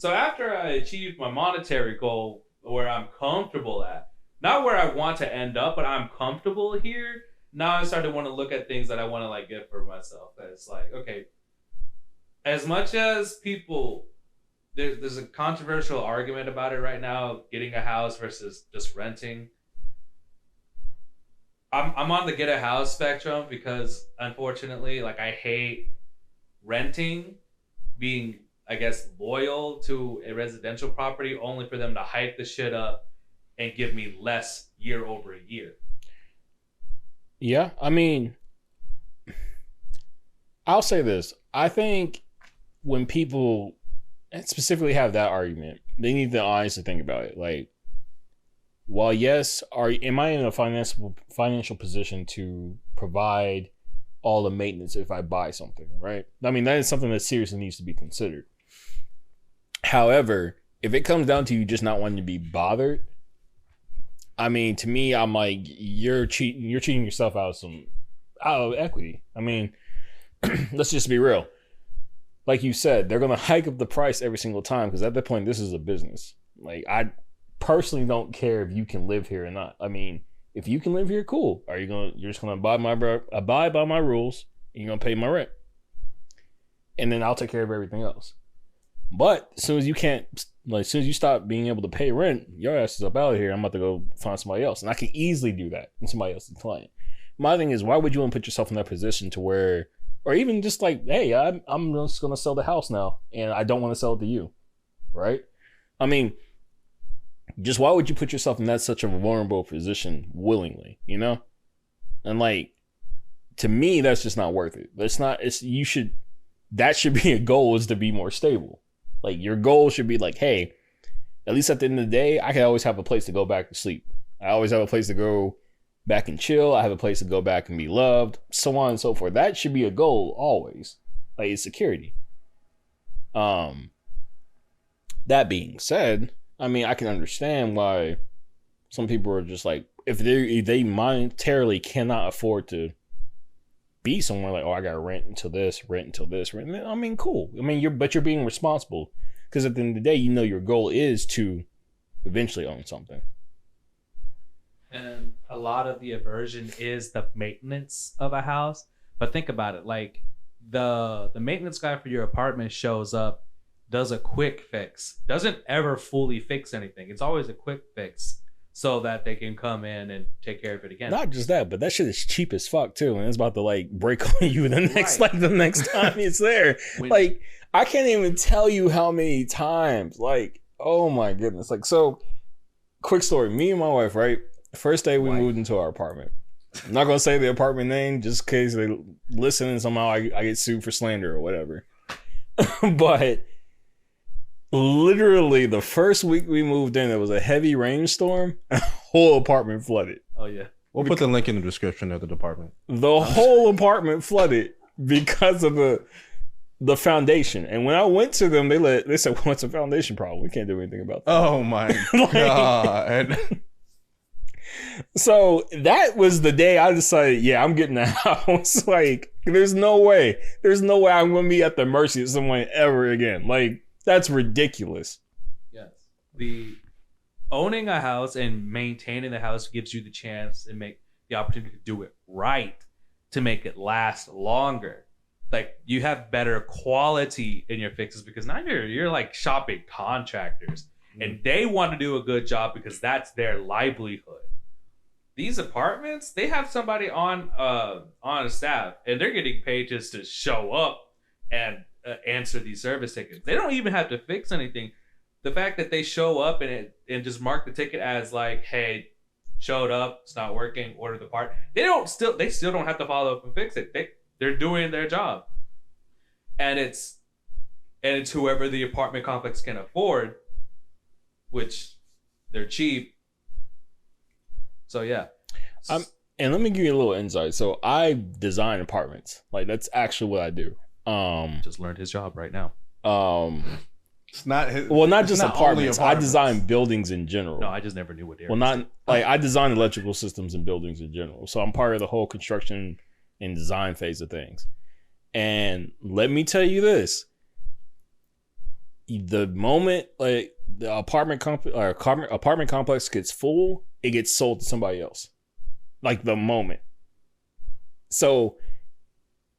So after I achieved my monetary goal where I'm comfortable at, not where I want to end up, but I'm comfortable here. Now I start to want to look at things that I want to like get for myself. It's like, okay, as much as people there's a controversial argument about it right now, getting a house versus just renting. I'm on the get a house spectrum because unfortunately, like I hate renting, being I guess loyal to a residential property only for them to hype the shit up and give me less year over year. Yeah, I mean, I'll say this. I think when people specifically have that argument, they need to honestly think about it. Like, while yes, am I in a financial position to provide all the maintenance if I buy something, right? I mean, that is something that seriously needs to be considered. However, if it comes down to you just not wanting to be bothered, I mean, to me, I'm like, you're cheating yourself out of equity. I mean, let's just be real. Like you said, they're gonna hike up the price every single time because at that point, this is a business. Like, I personally don't care if you can live here or not. I mean, if you can live here, cool. You're just gonna abide by my rules, and you're gonna pay my rent, and then I'll take care of everything else. But as soon as you stop being able to pay rent, your ass is up out of here. I'm about to go find somebody else, and I can easily do that in somebody else's client. My thing is, why would you want to put yourself in that position to where, or even just like, hey, I'm just gonna sell the house now, and I don't want to sell it to you, right? I mean, just why would you put yourself in that such a vulnerable position willingly, you know? And like, to me, that's just not worth it. That should be a goal, is to be more stable. Like, your goal should be like, hey, at least at the end of the day, I can always have a place to go back to sleep. I always have a place to go back and chill. I have a place to go back and be loved, so on and so forth. That should be a goal always. Like, it's security. That being said, I mean, I can understand why some people are just like, if they monetarily cannot afford to be somewhere, like, oh, I got to rent until this. I mean, cool. I mean, you're being responsible because at the end of the day, you know your goal is to eventually own something. And a lot of the aversion is the maintenance of a house. But think about it, like the maintenance guy for your apartment shows up, does a quick fix, doesn't ever fully fix anything. It's always a quick fix so that they can come in and take care of it again. Not just that, but that shit is cheap as fuck too, and it's about to like break on you the next time it's there. Like, I can't even tell you how many times. Like, oh my goodness. Like, so quick story. Me and my wife, right? First day we moved into our apartment. I'm not gonna say the apartment name just in case they listen and somehow I get sued for slander or whatever. But literally the first week we moved in, there was a heavy rainstorm and the whole apartment flooded. Oh yeah. We'll put the link in the description of the apartment. The whole apartment flooded because of the foundation. And when I went to them, they said, well, it's a foundation problem. We can't do anything about that. Oh my God. So that was the day I decided, yeah, I'm getting a house. Like, there's no way I'm going to be at the mercy of someone ever again. Like, that's ridiculous. Yes. The owning a house and maintaining the house gives you the chance and make the opportunity to do it right, to make it last longer. Like, you have better quality in your fixes because now you're like shopping contractors and they want to do a good job because that's their livelihood. These apartments, they have somebody on staff and they're getting paid just to show up and answer these service tickets. They don't even have to fix anything. The fact that they show up and just mark the ticket as like, hey, showed up, it's not working, order the part. They still don't have to follow up and fix it. They're doing their job. And it's whoever the apartment complex can afford, which they're cheap. So yeah. And let me give you a little insight. So I design apartments. Like, that's actually what I do. Just learned his job right now. It's not his, well, not just apartments. I design buildings in general. No, I just never knew what they were. Well, not like I design electrical systems in buildings in general. So I'm part of the whole construction and design phase of things. And let me tell you this. the moment like the apartment complex gets full, it gets sold to somebody else. Like the moment. So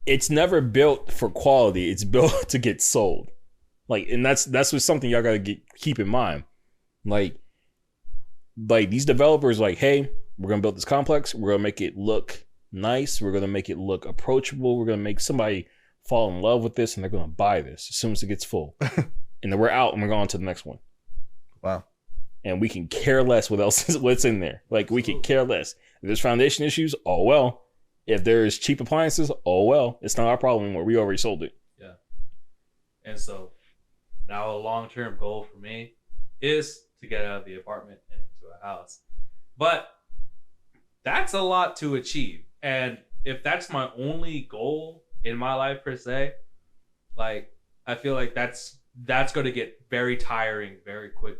it's never built for quality. It's built to get sold. Like, and that's what's something y'all gotta keep in mind. Like these developers, like, hey, we're gonna build this complex. We're gonna make it look nice. We're gonna make it look approachable. We're gonna make somebody fall in love with this, and they're gonna buy this as soon as it gets full. And then we're out, and we're going to the next one. Wow. And we can care less what's in there. Like, we can care less. If there's foundation issues, oh well. If there's cheap appliances, oh well. It's not our problem anymore. We already sold it. Yeah. And so now a long-term goal for me is to get out of the apartment and into a house. But that's a lot to achieve. And if that's my only goal in my life per se, like, I feel like that's going to get very tiring very quickly.